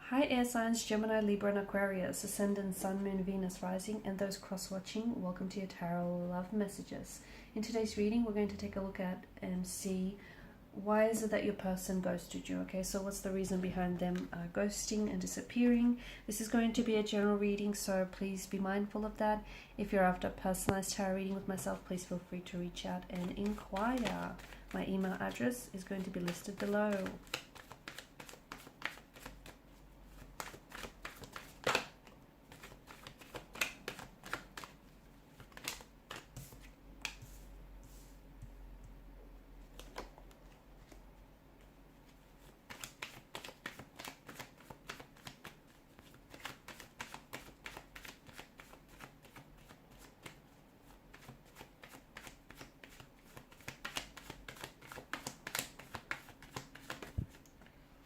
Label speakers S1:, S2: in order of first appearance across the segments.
S1: Hi air signs Gemini, Libra and Aquarius, Ascendant, Sun, Moon, Venus, Rising, and those cross-watching, welcome to your Tarot Love Messages. In today's reading, we're going to take a look at and see why is it that your person ghosted you, okay? So what's the reason behind them ghosting and disappearing? This is going to be a general reading, so please be mindful of that. If you're after a personalized tarot reading with myself, please feel free to reach out and inquire. My email address is going to be listed below.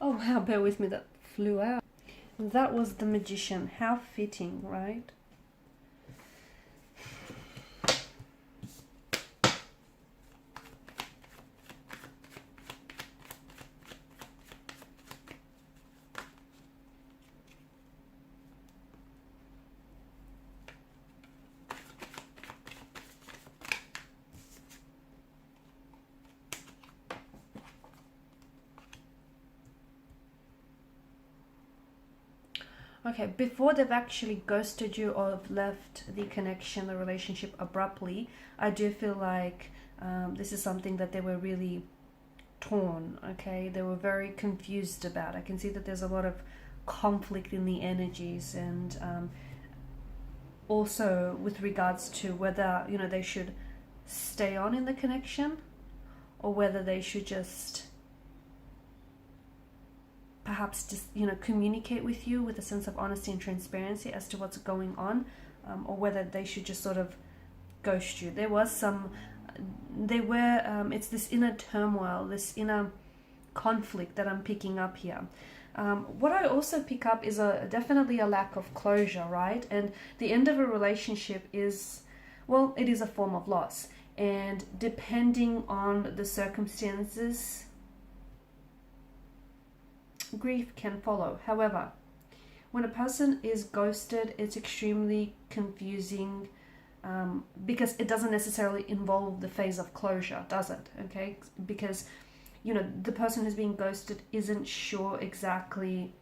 S1: Oh wow, bear with me, that flew out. That was the Magician. How fitting, right? Okay, before they've actually ghosted you or have left the connection, the relationship abruptly, I do feel like this is something that they were really torn, okay? They were very confused about. I can see that there's a lot of conflict in the energies, and also with regards to whether, you know, they should stay on in the connection or whether they should just perhaps just, you know, communicate with you with a sense of honesty and transparency as to what's going on, or whether they should just sort of ghost you. There was some, it's this inner turmoil, this inner conflict that I'm picking up here. What I also pick up is definitely a lack of closure, right? And the end of a relationship is, well, it is a form of loss. And depending on the circumstances, grief can follow. However, when a person is ghosted, it's extremely confusing because it doesn't necessarily involve the phase of closure, does it? Okay, because, you know, the person who's being ghosted isn't sure exactly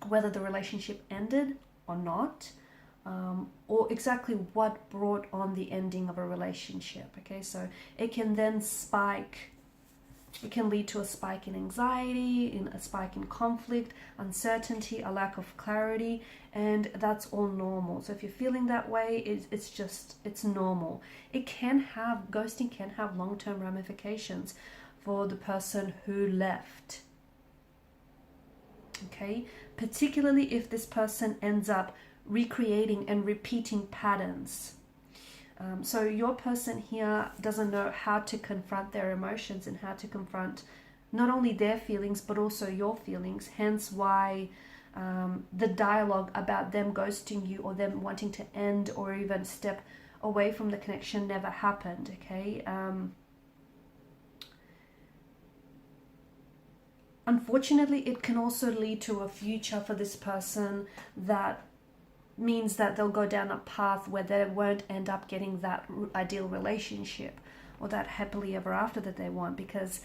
S1: whether the relationship ended or not, or exactly what brought on the ending of a relationship. Okay, so it can then spike. It can lead to a spike in anxiety, a spike in conflict, uncertainty, a lack of clarity, and that's all normal. So if you're feeling that way, it's normal. Ghosting can have long-term ramifications for the person who left. Okay, particularly if this person ends up recreating and repeating patterns. So your person here doesn't know how to confront their emotions and how to confront not only their feelings but also your feelings, hence why the dialogue about them ghosting you or them wanting to end or even step away from the connection never happened, okay? Unfortunately, it can also lead to a future for this person that means that they'll go down a path where they won't end up getting that ideal relationship or that happily ever after that they want, because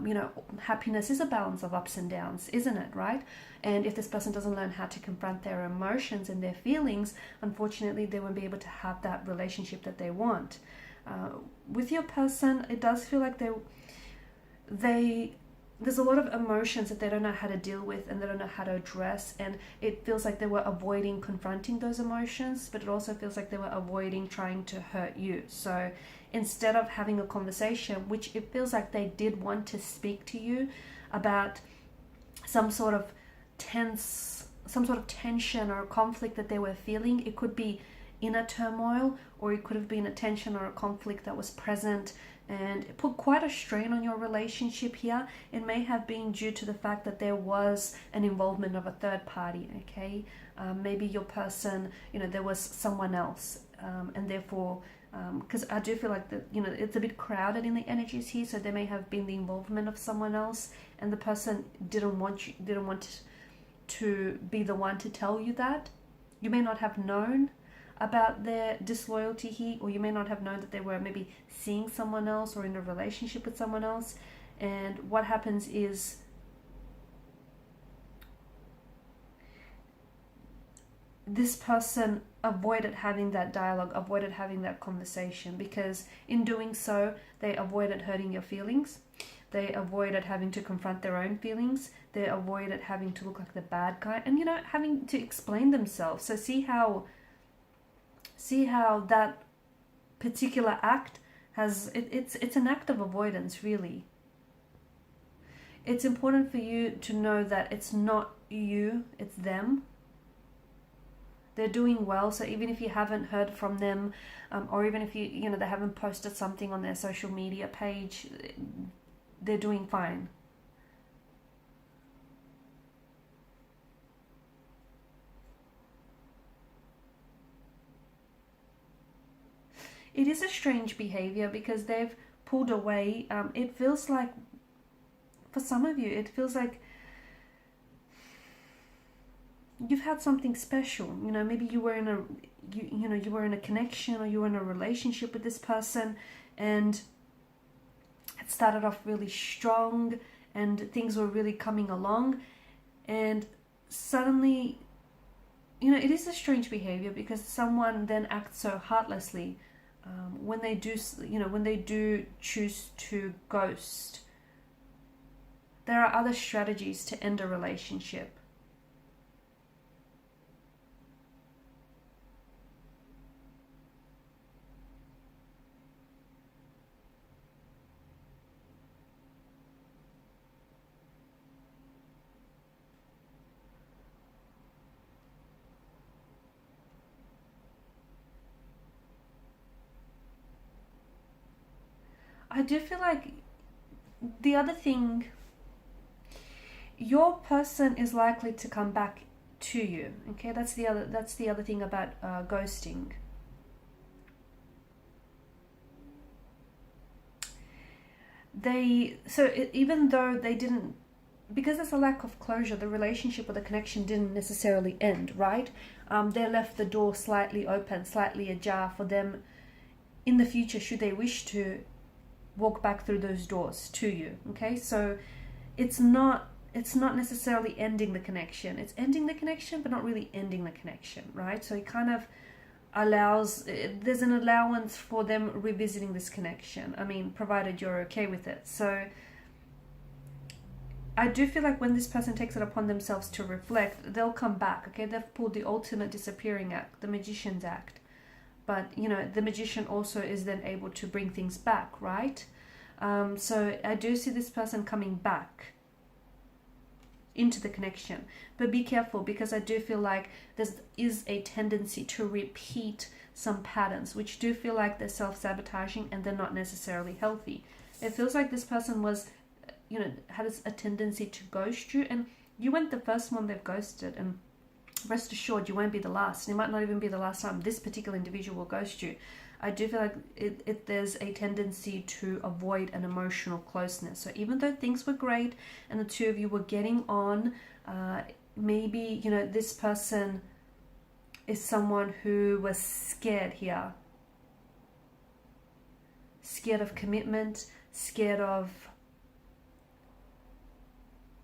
S1: you know, happiness is a balance of ups and downs, isn't it, right? And if this person doesn't learn how to confront their emotions and their feelings, unfortunately they won't be able to have that relationship that they want. With your person, it does feel like there's a lot of emotions that they don't know how to deal with and they don't know how to address, and it feels like they were avoiding confronting those emotions, but it also feels like they were avoiding trying to hurt you. So instead of having a conversation, which it feels like they did want to speak to you about some sort of tension or conflict that they were feeling, it could be inner turmoil, or it could have been a tension or a conflict that was present and it put quite a strain on your relationship here. It may have been due to the fact that there was an involvement of a third party, okay? Maybe your person, you know, there was someone else, and therefore, because I do feel like that, you know, it's a bit crowded in the energies here, so there may have been the involvement of someone else, and the person didn't want to be the one to tell you that. You may not have known about their disloyalty here, or you may not have known that they were maybe seeing someone else or in a relationship with someone else. And what happens is this person avoided having that dialogue, avoided having that conversation, because in doing so, they avoided hurting your feelings. They avoided having to confront their own feelings. They avoided having to look like the bad guy and, having to explain themselves. So see how that particular act it's an act of avoidance, really. It's important for you to know that it's not you, it's them. They're doing well, so even if you haven't heard from them, or even if they haven't posted something on their social media page, they're doing fine. It is a strange behavior because they've pulled away. It feels like, for some of you, it feels like you've had something special. Maybe you were in a you were in a connection, or you were in a relationship with this person, and it started off really strong and things were really coming along, and suddenly, it is a strange behavior because someone then acts so heartlessly when they do choose to ghost. There are other strategies to end a relationship. I do feel like the other thing, your person is likely to come back to you. Okay, that's the other thing about ghosting. Even though they didn't, because there's a lack of closure, the relationship or the connection didn't necessarily end, right? They left the door slightly open, slightly ajar for them in the future, should they wish to walk back through those doors to you. Okay, so it's not necessarily ending the connection. It's ending the connection, but not really ending the connection, right? So it kind of allows, there's an allowance for them revisiting this connection. I mean, provided you're okay with it. So I do feel like when this person takes it upon themselves to reflect, they'll come back. Okay, they've pulled the ultimate disappearing act, the magician's act. But the magician also is then able to bring things back, right? So I do see this person coming back into the connection, but be careful, because I do feel like there is a tendency to repeat some patterns, which do feel like they're self-sabotaging and they're not necessarily healthy. It feels like this person was, had a tendency to ghost you, and you weren't the first one they've ghosted, and rest assured you won't be the last. It might not even be the last time this particular individual will ghost you. I do feel like there's a tendency to avoid an emotional closeness. So even though things were great and the two of you were getting on, maybe this person is someone who was scared here, scared of commitment, scared of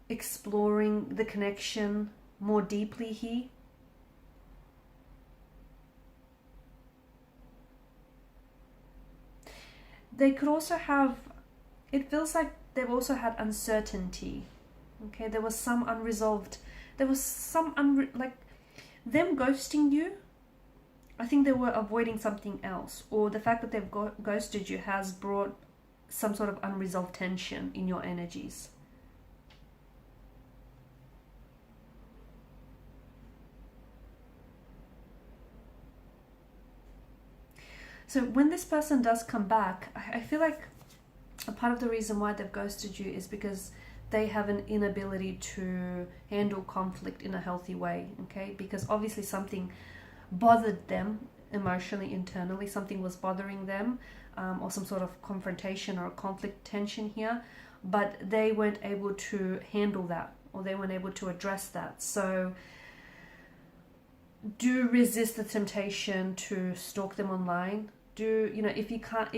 S1: exploring the connection more deeply here. They could also have, it feels like they've also had uncertainty. Okay, there was some unresolved, like them ghosting you, I think they were avoiding something else, or the fact that they've ghosted you has brought some sort of unresolved tension in your energies. So when this person does come back, I feel like a part of the reason why they've ghosted you is because they have an inability to handle conflict in a healthy way, okay? Because obviously something bothered them emotionally, internally, something was bothering them, or some sort of confrontation or conflict tension here, but they weren't able to handle that, or they weren't able to address that. So do resist the temptation to stalk them online. Do, you know, if you can't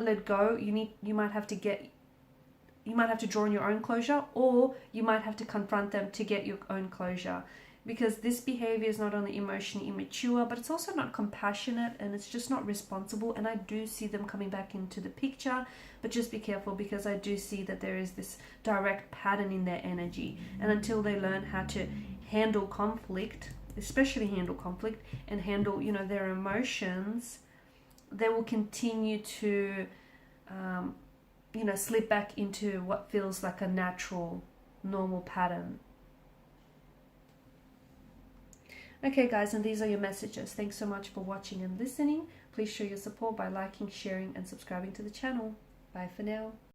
S1: let go, you might have to draw on your own closure, or you might have to confront them to get your own closure. Because this behavior is not only emotionally immature, but it's also not compassionate, and it's just not responsible. And I do see them coming back into the picture, but just be careful, because I do see that there is this direct pattern in their energy. And until they learn how to handle conflict, especially handle conflict and handle, you know, their emotions, they will continue to, you know, slip back into what feels like a natural, normal pattern. Okay guys, and these are your messages. Thanks so much for watching and listening. Please show your support by liking, sharing and subscribing to the channel. Bye for now.